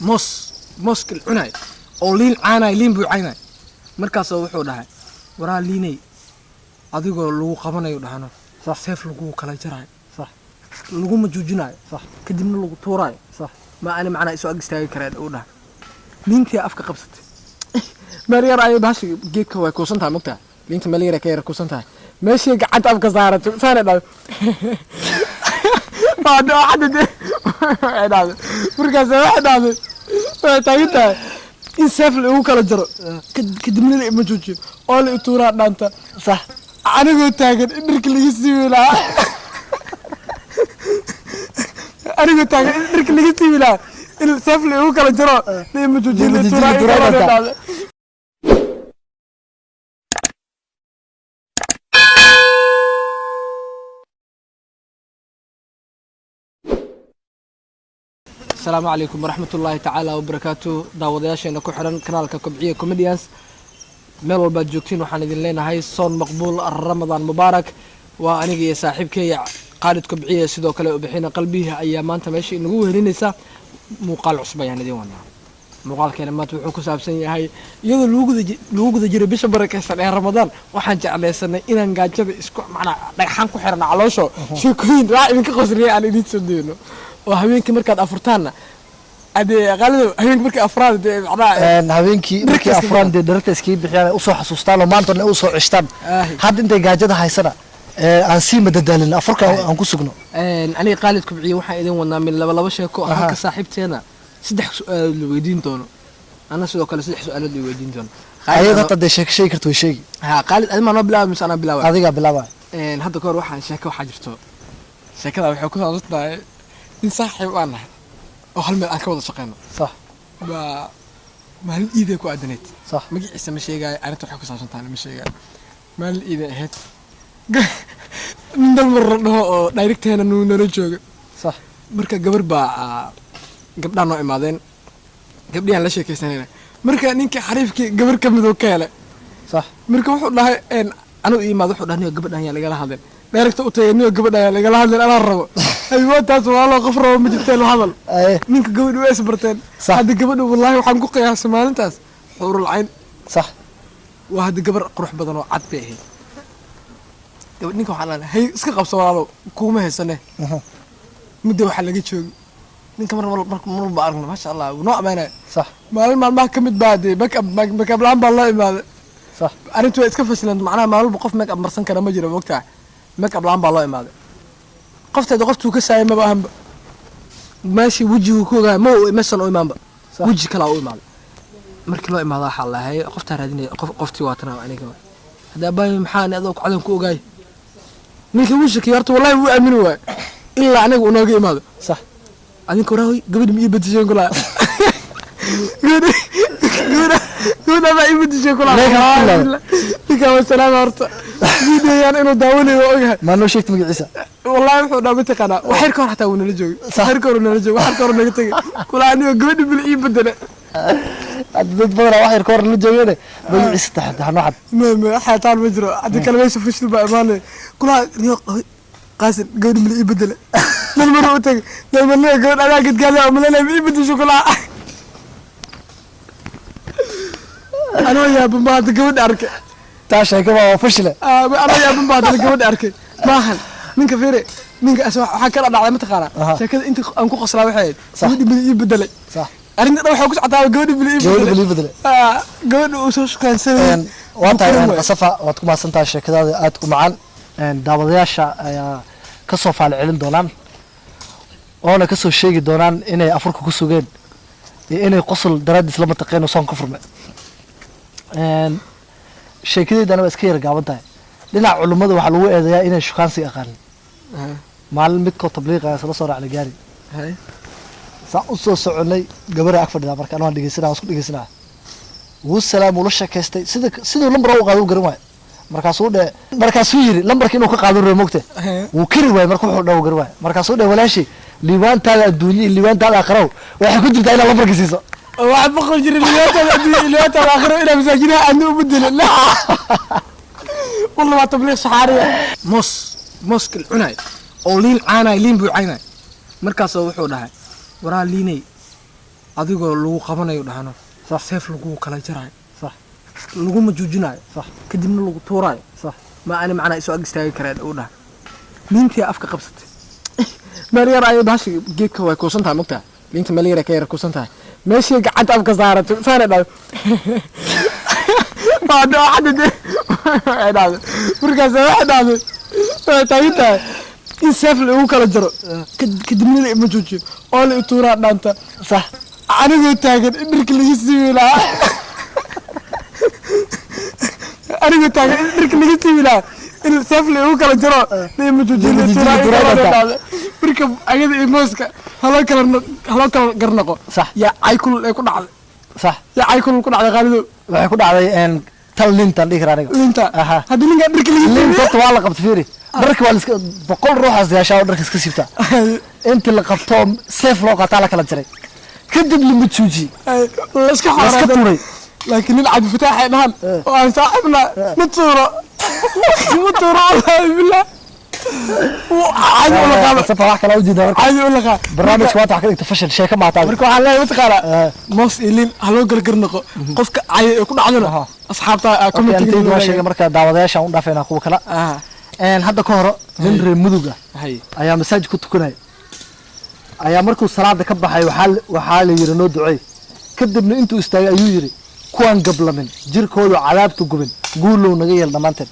موس كل عناي أو لين عاناي لين بو عاناي مركز وحو دهاي ورا ليني أديكو لو قبنا يودهانو صح سيف لو كلا جراي صح لو مجوجناي صح كدبنا لو توراي صح ما أنا معنا إسوا أجستاي كراد أوده لينتي أفك قبست مرير أي باش جيك هو كوسنتها مقطع لينت مليرة كير كوسنتها ماشي قعدت أفك زارت سنة ده هذا واحد ده هذا مركز واحد هذا تايته إن سيف لو كلا جرا كدبنا لي مجوجي أول تورا دانتا صح أنا قلت تاجر إنك اللي يسوي لا أنا قلت تاجر إنك اللي يسوي لا السيف اللي هو كلا جرا ليه مجوجي اللي تورا السلام عليكم ورحمة الله تعالى وبركاته داودياشينا كحرن كنالك كبعية كوميديانس meel walba joogtiin waxaan idin leenahay soon maqbuul ramadaan mubaarak waa aniga iyo saaxiibkay qaalid kubciye sidoo kale u bixina qalbiga ayaa maanta meesha inagu wehelinaysa muuqaal cusub ayaan idin wadnaa muuqaalkeena maanta wuxuu ku saabsan yahay iyadoo lagu guda jiray bisha barakeysan ee ramadaan waxaan jeclaysanay inaan gaajada isku macnaa dhagxaan ku xirno caloosho sheekooyin raac idinka qosriye aan idin soo deeno oo habeenkii markaad afurtaanna أدي غالبا هينك بركي أفراد دي معناه هينكي بركي أفراد دي درت اسكيب بحيان أوصو حسوستان وما أنتو أوصو عشتان هاد انت قاجدة هاي سنة أنسي مددالين أفريقيا أنكو سجنو أنا قالت كبعي وحا إذن ونا من لبا شيكو هكا صاحبتي أنا سدح سؤال اللي ويدين تونو أنا سيدو كلا سدح سؤال اللي ويدين تونو أيضا تدي شيء كرتوي شيء ها قالت أنا ما بلاوي مش أنا بلاوي هذيك بلاوي هذا كور وحا شيكو حاجرتو شيكو وحا كو صارتنا إن صاحب أنا وهل من أكبر شقينا صح ما هل إيدك وأدنيت صح ما جي إسمه شيء جاي أنا تحكي عشان تاني مش شيء جاي ما هل إيدك هت من دل مرة إنه دايركت هنا إنه نرجع صح مركا قبر قبل أنا إمادين قبل أنا لا شيء كيسنا مركا نينك حريف كي قبر كم ذو كيله صح مركا وحول لها إن أنا إيماد وحول لها قبل أنا يلا جالها هذا دايركت أوتيني قبل أنا جالها هذا أنا الربع أيوة تاس والله غفرة ومجتين وهذا منك قبل ويس برتين هذا قبل والله وحنقق يا سمان تاس حور العين صح وهذا قبل قروح بدن وعد فيه قبل نيكو حلال هي اسكي قبص والله كومه هي سنه مدة وحلا جيت شو نينك مرة بارنا ما شاء الله ونوع معنا صح ما كمت بعد بك اب العم بالله ما صح انا تو اسك فشلت معناها ما بقف ميك اب مرسن كره ما جرى وقتها ميك اب العم بالله ما قفته كساي ما بهم ماشي وجهه كوغا ما مثلا او امام وجه كلا او امام markii loo imaado waxa la hay qofta raadinay qoftii waatana aniga hada bay maxaan adoo ku cadan ku ogaay ninkii wishka yarto wallahi wuu aamin waay illa aniga uu nooga imaado صح adinka raay gabadh ma ibadiseen kula gabadh ma ibadiseen kula ninka wasalaam horta fiidiyaan inuu daawanayo ogahay ما نو شيكت مقعيسا والله وحو دابتي قنا وحير كور حتى ونلا جوغي وحير كور ونلا جوغي وحير كور نغا تغي كلا اني غبدي بل اي بدل دد بدر واحد كور لا جوغينه مقعيسا تحت هنو حد ما حيطان مجرو عندي كلمه فشل با امان كلا قاسم غبدي بل اي بدل من مره تغي لما غبد انا قد قال لا ملا اي بدل شوكولا انا يا بما غبد ارك تاشا كما فشله انا يا بما غبد ارك ما هل منك فيري منك waxaa kala dhacay ma taqaana sheekada inta aan ku qoslaa waxay gabadhi bil ii bedelay صح arinta waxa ku socotaa gabadhi bil ii bedelay gabadhi uu soo shaqaynsan waanta qasafa waad ku maasantaa sheekadaada aad ku macaan daawadayaasha ayaa ka soo faal celin doonaan oo ka soo sheegi doonaan inay afurka ku sugeen iyo inay qosol daraadis lama taqeeno soon ka furmay sheekadeedana waa iska yar gaaban tahay dhinaca culimada waxa lagu eedeeyaa inay shukaansi aqaanin maalin midkood tabliiqa soo soo raacay gaari saa u soo soconay gabar ag fadhida marka aan dhageysanaa isku dhageysanaa wuu salaam ula sheekaystay sidoo lambar uu qaado garan waay markaasuu yiri lambarkii inuu ka qaado remote wuu kiri waay markuu wuxuu dhaw garan waay markaasuu dhaw walaashi liibaantaada adduunyo liibaantaada aakhiro waxay ku jirtaa inaad lambarka siiso waxa boqol jir liibaantaada aakhiro inaad masaajinaha aanu u bedelin والله ما تبليغ صحاري موس كل عناي أو لين عاناي لين بو عاناي مركز وحو دهاي ورا ليني adigoo lagu qabanayo dhahno صح seef lagu kala jarayo صح laguma joojinayo صح kadibna lagu tuurayo صح ma ani macnaa isu ag istaagi kareen uu dhaha liintii afka qabsatay meel yar ayay bahashi geedka way kuusan tahay mogtaa liinta meel yar ay ka yar kuusan tahay meeshii gacanta afka saaratay saana dhahay baado xadda de ay dhahday markaas waxay dhahday way taagan tahay in seef lagu kala jaro kadibna la ima joojiyo oo la ituuraa dhaanta صح anigoo taagan in dhirka laga siibi lahaa anigoo taagan in dhirka laga siibi lahaa in seef lagu kala jaro la ima joojiyo la ituuraa marka ayada iyo mooska haloo kala garnaqo صح yaa caykul ay ku dhacday صح yaa caykul ku dhacday qaalido waxay ku dhacday tal lintan dhihi karaa aniga linta aha haddii ninkaa dhirka laga lin siibi horta waa la qabta fiiri dharka waa iska 100 ruuxaas yeeshaa oo dharka iska siibta inta la qabto seef loo qaataa la kala jaray kadib lama jooji la iska la iska xooraaday tuuray laakiin nin cabdi fataax ay dhahan oo aan saaxibna ma tuuro wallaahi billah caadi u laqaada safa wax kala u jeedaa marka caadi u laqaa barnaamijka waa taxka dhigta fashil sheeka ma tahay marka waxaan leeyahay mataqaana moos ilin haloo gargarnaqo qofka caadi ay ku dhacdana asxaabta committee waa sheega marka daawadayaasha u dhaafayna kuwa kala hadda ka hor nin reer mudug ah ayaa masaajid ku tukanay ayaa markuu salaada ka baxay waxaa la yiri noo duceey kadibna intuu istaagay ayuu yiri kuwan gablamin jirkooda cadaabtu gubin guulow naga yeel dhamaanteen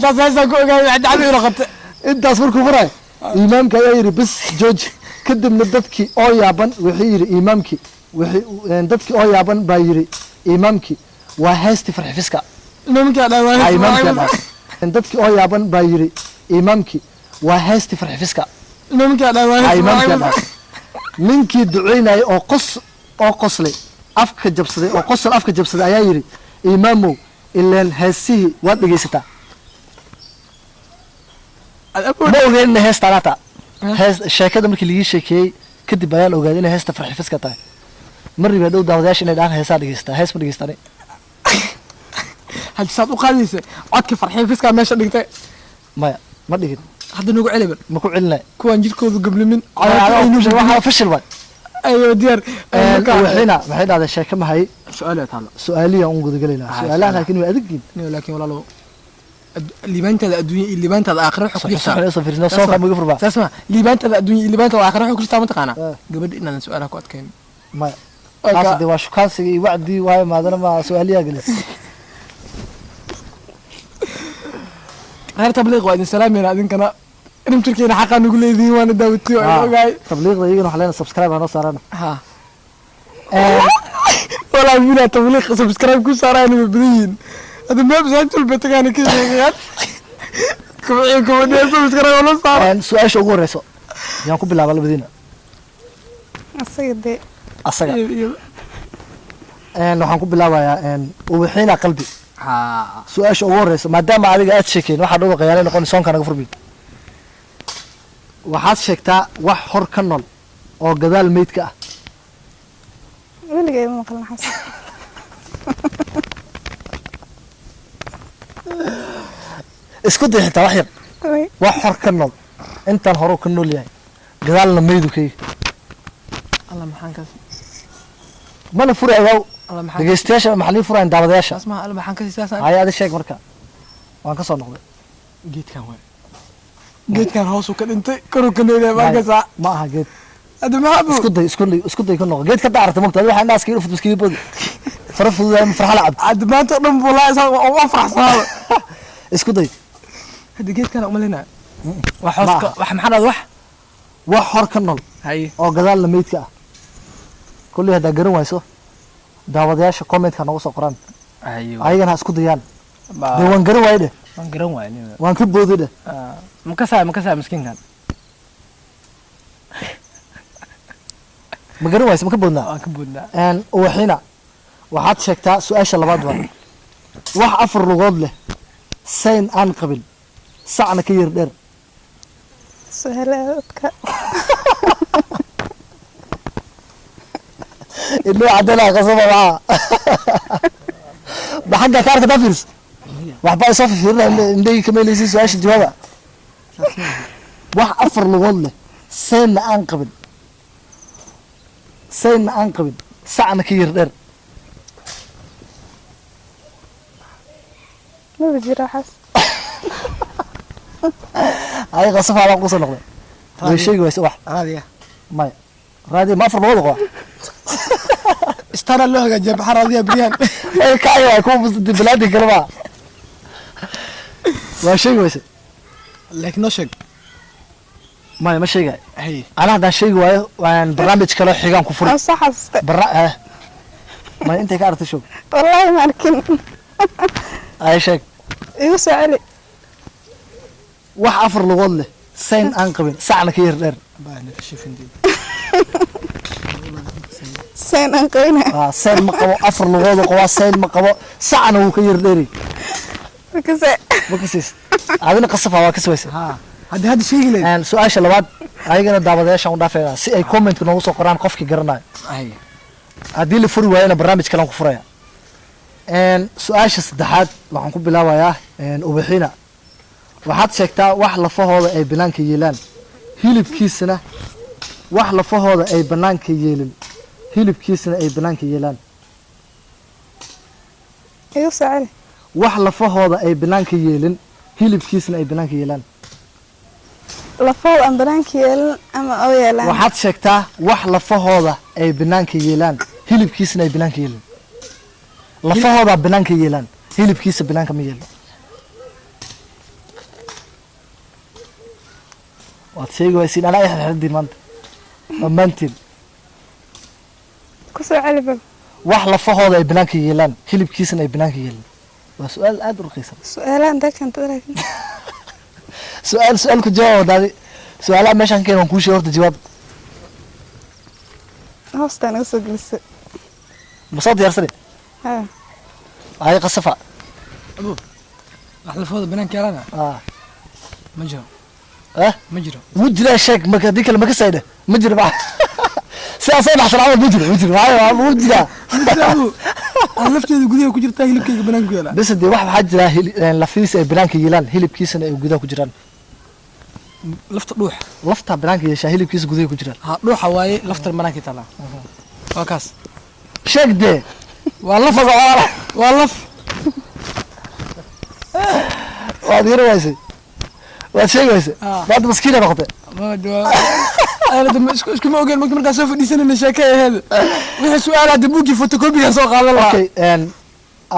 taasaasaa ku ogaay wax dacdo ila qabta intaas markuu maray imaamka ayaa yiri bis jooji kadibna dadkii oo yaaban wixii yiri imaamkii dadkii oo yaaban baa yiri imaamkii waa heesti farxifiska imaamka imaamka dadkii oo yaaban baa yiri imaamkii waa heesti farxifiska imaamka ninkii duceynayay oo qoslay afka jabsaday oo qosol afka jabsaday ayaa yiri imaamow ilaan heesihii waad dhegaysataa ma ogeyn inay heesta anaata sheekada markii lagii sheekeeyey kadib ayaan ogaaday inay heesta farxifiska tahay marri baa dhow daawadayaasha inay dhahaan heesaa dhegaysataa hees ma dhegaystaani hadda saad u qaadaysa codka farxifiska meesha dhigtay maya ma dhigin hadda nagu celiban ma ku celinay kuwaan jirkooda gablimin waxaa fashil waay ayo diyaar waxayna maxay dhahday sheeko mahay su'aal taalo su'aaliya un gudagalaynaa su'aalaha laakiin waa adigin laakiin walaalo liibaantada adduunya iyo liibaantada aakhira waxa ku jirta soo fiirina soo ka mugu furba saasma liibaantada addunya iyo liibaantada aakhira waxa ku jirta ma taqaana gabadh inaan su'aalaha ku adkayn ma qaasdi waa shukaansiga iyo wacdi waay maadana ma su'aaliya galis heer tabliiq waa idin salaamayna idinkana nimtirkeena xaqaa nagu leedihiin waana daawatiyo ay ogaay tabliiqda iyagana waxaa leena subscribe hanoo saarana ha walaa mina tabliiq subscribe ku saaraan way badan yihiin hada ma masaajid batagaana ka sheegayaan kubciyo subscribe wala saar su-aasha ugu horeyso yaan ku bilaaba labadiina asaga waxaan ku bilaabayaa ubixiina qalbi su-aasha ugu horeyso maadaama adiga aad sheekeen waxaa dhowr qayaanay noqon soonka naga furbi waxaad sheegtaa wax hor ka nool oo gadaal meydka ah weligay ma maqlan xasan isku day xitaa wax yar wax hor ka nool intaan hore ka nool yahay gadaalna meydu ka yihi alla maxaan kaas mana furi awaaw dhegeystayaasha maxalliin furayn daawadayaasha asmaa alla maxaan kaas saasan haya adi sheeg marka waan ka soo noqday geedkan waay geedkan hoos u ka dhintay koru ka needay markaas ma aha geed hada maxaa isku day ka noqo geed ka daarta magta waxa naas ka dhufto miskiin bood fara fududaa farxala cabd hada maanta dhan bulaa isaan oo faraxsanaado isku day hada geedkan uma leena wax hoos wax maxaa wax hor ka nool hay oo gadaal la meydka ah kulli hada garan wayso daawadayaasha comment-ka nagu soo qoraan ayagana isku dayaan waan garan waayde waan garan waayne waan ka boodide ma ka saa miskiinkan ma garan wayso ma ka boodnaa waan ka boodnaa uwaxina waxaad sheegtaa su-aasha labaad waa wax afar lugood leh sayn aan qabin sacna ka yar dheer su'aalaadka إنه عدنا قصبة معاه بحاجة كارك دافرس واحد بقى يصفي فيرنا إنه كمان يزيد سؤال الجواب واحد أفر لغلة سين أنقبل sayna aan qabin sacna ka yar dheer ma bajira xas ay qasafa aan ku soo noqday way sheegi wayse wax raadiya maya raadi ma afar labada qoa istana loo hagaajiya baxar raadiya briyan ay kacay ay ku musdi bilaadi kalaba waa sheegi wayse laakiin noo sheeg maya ma sheegay hay ana hadaan sheegi waayo waan barnaamij kale xigaan ku furay صح حسست ma intay ka aragtay show والله ما arkin ay sheeg igu soo celi wax afar lugood leh sayn aan qabin sacna ka yar dheer baa ka shifindi seen aan qoyna sayn ma qabo afar lugood oo qaba sayn ma qabo sacna uu ka yar dheeri kase ma kasiis adina qasafa waa kaswaysa ha hadda sheegi leed aan su'aasha labaad ayagana daawadayaashan u dhaafayna si ay comment noogu soo qoraan qofkii garanayo ay haddii la furi waayana barnaamij kale aan ku furaya su-aasha saddexaad waxaan ku bilaabayaa ubaxina waxaad sheegtaa wax lafahooda ay banaanka yeelaan hilibkiisana wax lafahooda ay banaanka yeelin hilibkiisana ay banaanka yeelaan igu soo celi wax lafahooda ay banaanka yeelin hilibkiisana ay banaanka yeelaan lafood aan banaanka yeelin ama oo yeelaan waxaad sheegtaa wax lafahooda ay banaanka yeelaan hilibkiisana ay banaanka yeelin lafahooda banaanka yeelaan hilibkiisa banaanka ma yeelo waad sheegi waysiin anaa ay xirxirdiin maanta dhammaantiin ku soo celi bal wax lafahooda ay banaanka yeelaan hilibkiisana ay banaanka yeelin waa su-aal aada u raqiisan su'aalaan dakanta laakiin su-aal ku jawaab wadaadi su-aalaha meeshaan keen waan kuu sheegay horta jawaab hoostaan igu soo gelisay ma soo diyaarsani ha ay qasafa abu wax lafooda banaanka yeelana ma jiro ma jiro wuu jiraa sheeg marka haddii kale maka saydhe ma jiro ma sidaasoo dhaxsan camal ma jiro waayo wuu jiraa aan lafteeda gudaha ku jirtaa hilibkayga banaanka yeelaa bes dee wax waxaa jira lafihiisa ay banaanka yeelaan hilibkiisana ay gudaha ku jiraan lafta dhuux laftaa banaanka yeeshaa hilibkiisa gudaha ku jiraan ha dhuuxa waaye lafta banaanka taalaa waa kaas sheeg dee waa laf waa laf waad yara waysay waad sheegi waysay maanta maskiina noqotay iskuma ogeen markaa soo fadhiisanayna sheeke aheed wixii su-aal hadda buugii fotocopiga soo qaadan lahaa okay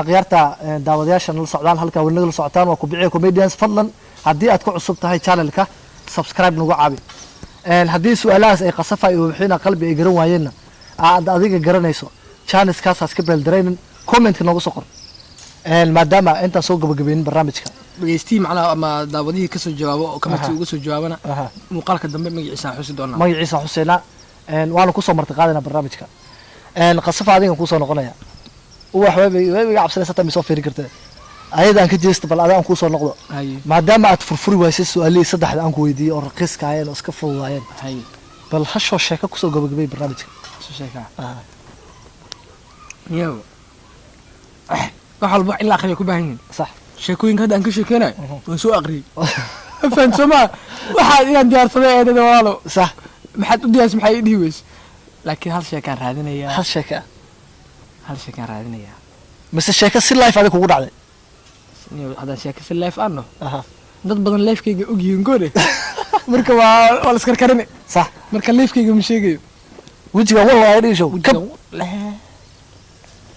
akhyaarta daawadayaasha nala socdaan halkaa weli nagala socotaan waa kubiciya comedians fadlan haddii aad ku cusub tahay channelka subscribe nagu caabi haddii su-aalahaas ay qasafa iyo wixina qalbi ay garan waayeenna aad adiga garanayso channelskaas ha iska beeldaraynin commentka noogu soo qor maadaama intaan soo gabagabaynin barnaamijka dhegeystiyi macnaha ama daawadihii kasoo jawaabo oo kamartii uga soo jawaabana muuqaalka dambe magaciisa xusi doonaa magaciisa xuseena waana kusoo marti qaadayna barnaamijka qasafa adigan kuusoo noqonaya wax way iga cabsanaysa tan misoo fiiri kartee ayada aan ka jeesta bal adaan kuusoo noqdo maadaama aad furfuri waysay su-aalihii saddexda aan ku weydiiyey oo raqiiska hayeen oo iska fududaayeen bal hashoo sheeko kusoo gabagabay barnaamijka yow wax walba ilaa akhriya ku baahan yihin sax sheekooyinka hadda aan ka sheekeynayo waan soo aqriyey afaan soomaa waxaad inaan diyaarsaday eedada walaalo sax maxaad u diyaarsa maxaa ii dhihi weyse laakiin hal sheekaan raadinayaa hal sheeka hal sheekaan raadinayaa mise sheeko si life adiga kugu dhacday haddaan sheeko si life aano dad badan lifekayga ogyihiin goode marka waa la iskarkarine sax marka lifekayga ma sheegayo wejiga wal waa dhihi show kab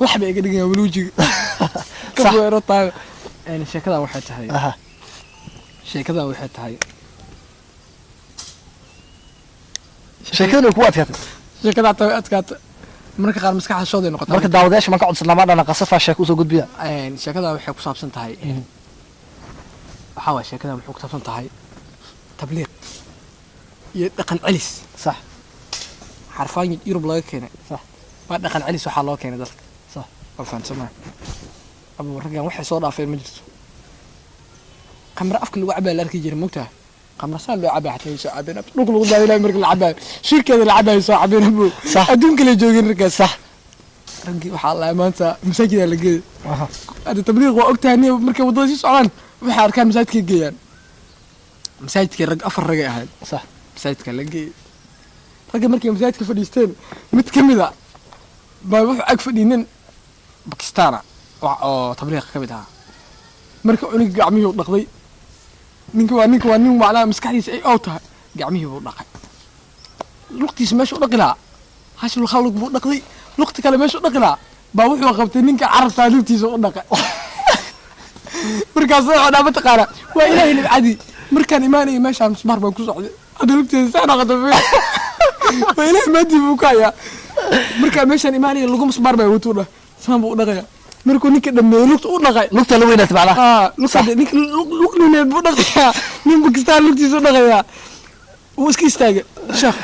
waxba iga dhigaya wal wejiga kabweero taaga sheekadan waxay tahay sheekadan waxay tahay sheekadan way kugu adkaatay sheekadaa tahay adkaata marka qaar maskaxda shooday noqota marka daawadayaasha maan ka codsanaa maa dhana qasafa sheeko usoo gudbiya sheekadan waxay ku saabsan tahay waxaa waay sheekadan waxay ku saabsan tahay tabliiq iyo dhaqan celis sax xarfaan yurub laga keenay sax waa dhaqan celis waxaa loo keenay dalka sax waa fahamsama abu raggan waxay soo dhaafeen ma jirto qamra afka lagu cabaa la arki jiray mogtaha qamra saan loo cabaa xataa soo cabeen dhulka lagu daadilay marka la cabaayo shirkeeda la cabaayo soo cabeen abu adduunka la joogin raggaas sax raggii waxaa la maanta masaajida la geeyay hadda tabliiq waa ogtahay nin markay waddada sii socdaan waxay arkaan masaajidka geeyaan masaajidka rag afar ragay ahayd sax masaajidka la geeyay ragga markay masaajidka fadhiisteen mid ka mid a baa wuxuu ag fadhiyay nin bakistaana oo tabliiqa ka mid ahaa marka cunugii gacmihii u dhaqday ninka waa nin macnaha maskaxdiisa ay ow tahay gacmihii buu dhaqay lugtiisa meesha u dhaqi lahaa hashil khalug buu dhaqday lugti kale meesha u dhaqi lahaa baa wuxuu qabtay ninka carabtaa lugtiisa u dhaqay markaas wuxuu dhaa mataqaana waa ilaahay nabcadii markaan imaanayay meeshaan misbaar baan ku socday hadda lugteeda saa dhaqato waa ilaahay maadii buu ka hayaa markaan meeshaan imaanayay lagu misbaar baa watuu dhah saan buu u dhaqayaa markuu ninka dhameeyey lugta u dhaqay lugta la weynaata macnaha lugnineed buu dhaqayaa nin bakistaan lugtiisa u dhaqayaa wuu iska istaagay sheekh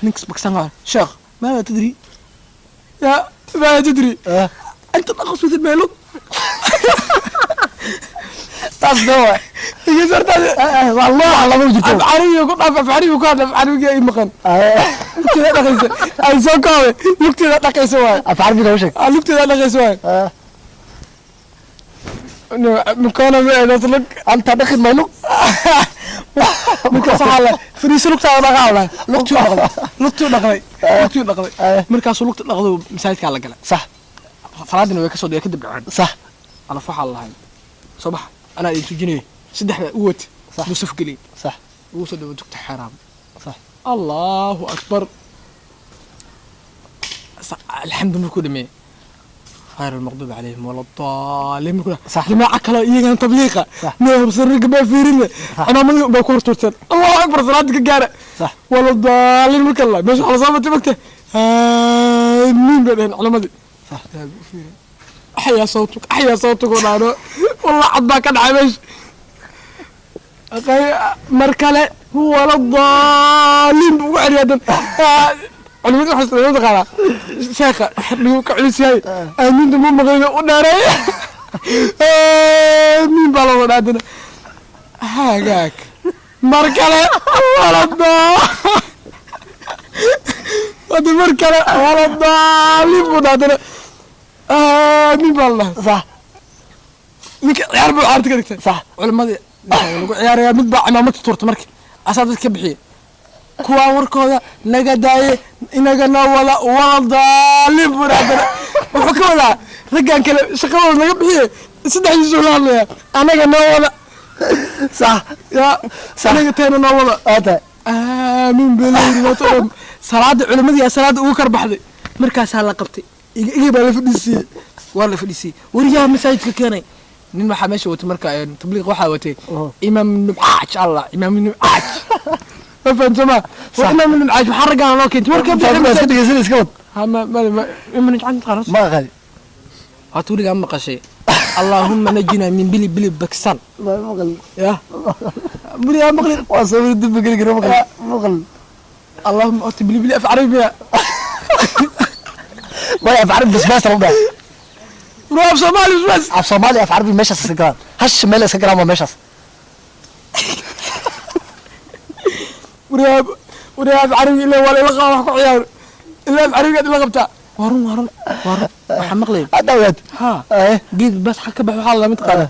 ninkas bakistaan ka sheekh maada tadri ya maada tadri anta dhaqaswata meelug taas dawa iga sartaad wallahi lama jirto afcariyo ku dhaaf afcariyo ku hadla afcariyo ay maqan lugteeda dhaqaysa ay soo koobe lugteeda dhaqaysa waay afcariyo ka sheeg lugteeda dhaqaysa waay مكانه نطلق انت دخل مايلو markaas waxa la fariiso lugta dhaqaale lugtu dhaqay markaas lugta dhaqdo masaajidka la galay صح salaadina way ka soo dhigay kadib dhacay صح ana waxa lahayn subax ana ay tujinay saddex uwat musaf gali صح uu soo dhaw dugta xaraam صح Allahu akbar alhamdulillah ku dhamay غير المغضوب عليهم ولا الضالين صح جماعة كلا يجي تبليغة نور سرق بفيرنا أنا من بكور ترتل الله أكبر صلاتك الجارة صح ولا الضالين ملك الله مش على صامت مكته مين بدهن على مدي صح أحيا صوتك ولا والله عضا كان عايش مركلة ولا الضالين بوعر يدن أنا ما أحس إنه دخل شيخ حلو كعلي سياي مين دمو مغيب وناري مين بالله عندنا هاك مركلة ولا الضال هذا مركلة ولا الضال يبغى عندنا مين بالله صح نك يعرف عارتك كذا صح علماء يا متبع عمامة تورت مركل أساسا كبحي kuwa warkooda naga daayay inagana wala daalib waraadana wuxuu ka wadaa raggan kale shaqadooda naga bixiyay saddexdiisu la hadlaya anaga noo wada صح ya anaga teena noo wada هذا aamin belayri wato salaada culimadii salaada ugu karbaxday markaasaa la qabtay iga baa la fadhiisiyay waa la fadhiisiyay wariyaha masaajidka keenay nin waxa meesha wato markaa tabliiq waxa watay imaam nubcaaj allah imaam nubcaaj فهمت جماعة وإحنا من العاج حرقنا لو كنت وركب ما صدق يصير اسكت ما من عند خلاص ما غالي هاتولي عم قشي اللهم نجنا من بلي باكستان ما غالي يا بلي يا مغلي واصل الدب قريب ما غالي اللهم أتي بلي في عربية ما في عربي بس ربع روح صومالي بس في صومالي في عربي ماشي سكران هش مالي سكران ما ماشي ورياب عربي إلا ولا لقى وحكو عيار إلا العربي قد لقبتها وارون محمد لي أدوات ها قيد بس حكى بحال من تقال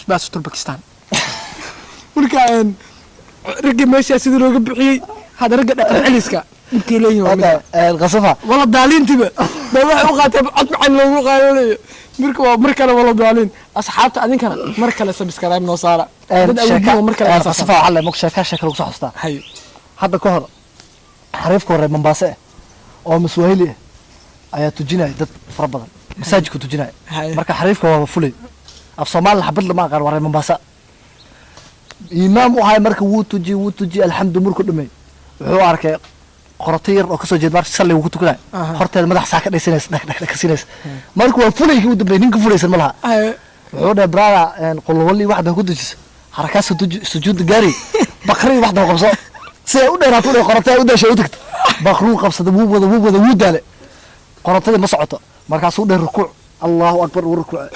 بس ستر باكستان وركان رجع ماشي سيدي لو قبحي هذا رجع العليسكا يمكن ليه هذا القصفة والله ضالين تبى ده واحد وقاتل أطمع لو قالوا لي مركلة والله ضالين أصحابته أذين كان مركلة سبسكرايب نصارى مركلة القصفة على مك شكل وصح استا حي هذا كهر حريف كهر من باسة أو مسوهيلي أيا تجينا دت فربنا مساجك تجينا مركل حريف كهر فلي الصومال حبت لما قال ورا من باسة إمام وهاي مركل وتجي الحمد لله مركل دمي هو عارك قرطير أو كسر جد مارك سلي وكتو كده قرطير المدح ساكت ليسنس دك سينس مارك وفلي كده بينك فلي سملها عود برا يعني قل ولي واحدة كدجس حركات سجود جاري بقري واحدة قبصة سيقول لنا طول قرطير وده شيء وتكت بقرو قبصة مو دالة قرطير مصعطة مارك صود الركوع الله أكبر والركوع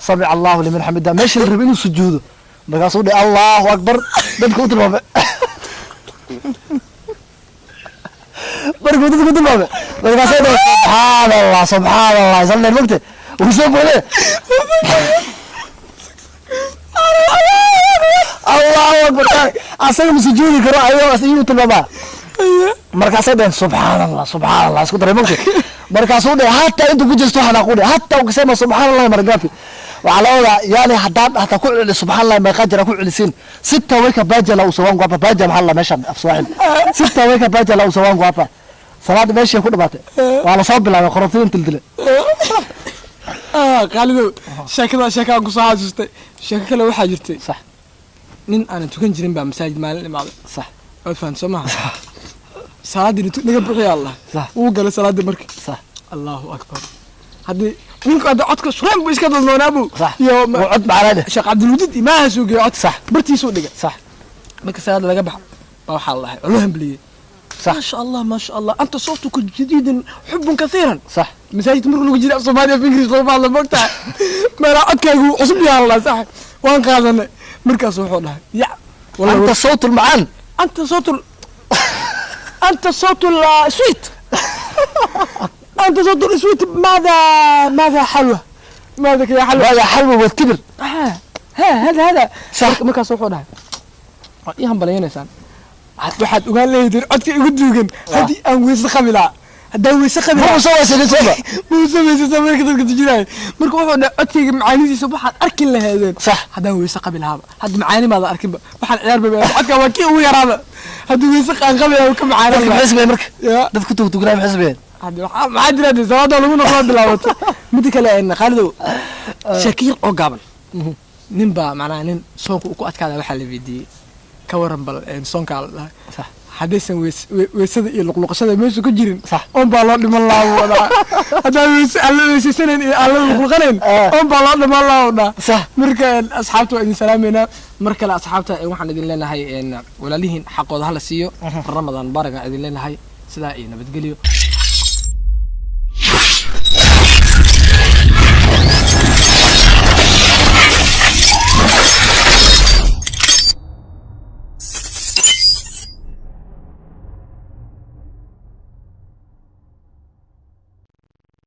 سمع الله لمن حمده ماشي الربين السجود مارك صود الله أكبر بدك وتروح بركو تدك تبابا بركو سيدو سبحان الله يصلي الوقت ويسوي له الله أكبر أصلا مسجوني كرا أيوة أصلا تبابا markaasay dhaheen subxaanallah isku daray mogta markaasuu dhe hataa intuu ku jeesto waxaan ku dhe hataa ukasema subxaanallah margafi waxaa la wadaa yani haddaan hataa ku celi subxaanallah meeqa jira ku celisiin sita wayka bajala usawangu hapa baja maxaa la meeshan af soomaali sita wayka bajala usawangu hapa salaad meeshii ku dhabaatay waa la soo bilaabay qoratiin tildile qaalido sheekada ku soo xasuustay sheeko kale waxaa jirtay sax nin aan tukan jirin baa masaajid maalin imaaday sax oo faan Soomaha salaadii naga buuxiya Allah uu galay salaadii markii sax Allahu akbar hadii ninku aad codka sureen buu iska dalnoonaabu iyo cod macalaade Sheekh Abdul Wajid imaaha soo geeyay cod sax bartiisu dhigay sax marka salaad laga baxo waxa Allah loo hambaliyay ما شاء الله ما شاء الله انت صوتك جديد حب كثيرا صح مساجد مرق لو جديد صوماليا في انجليز قول الله مقطع ما راعتكاغو عصب يا الله صح وان قادنا مركز وحو لها يا والله انت صوت المعان انت صوت السويت انت صوت السويت ماذا حلوه ماذا يا حلوه هذا حلوه والكبر هذا صح مركز وحو لها يا هم بلينسان waxaad ogaan leeyahay codka igu duugan hadii aan weysa khamila hadaa weysa khamila ma soo weysadaysa marka dadka tijinay marka wuxuu dhahay codkayga macaanidiisa waxaad arki lahaydeen sax hadaa weysa qabilaaba had macaani maada arkinba waxaan ciyaar baa codka waa kii ugu yaraaba hadii weysa qaan qabila ka macaani dadka xisbay marka dadku tugtugnaa xisbay hadii waxa jira sabada lagu noqdo bilaabato mid kale ay Khaalido shakiir oo gaaban nin baa macnaa nin soonku ku adkaada waxa la weydiiyay كورن بل إنسان قال صح حديثا ويسد يلقلقشة ماشي كجيرين صح أم بالله لما الله ولا هذا ويسسنن الله يلقلقنن أم بالله لما الله ولا صح مركل أصحابته إن سلامنا مركل أصحابته وحنا دين لنا هاي إن ولا ليهن حق هذا السيو رمضان بارك إذن لنا هاي سلا إيه نبتقليو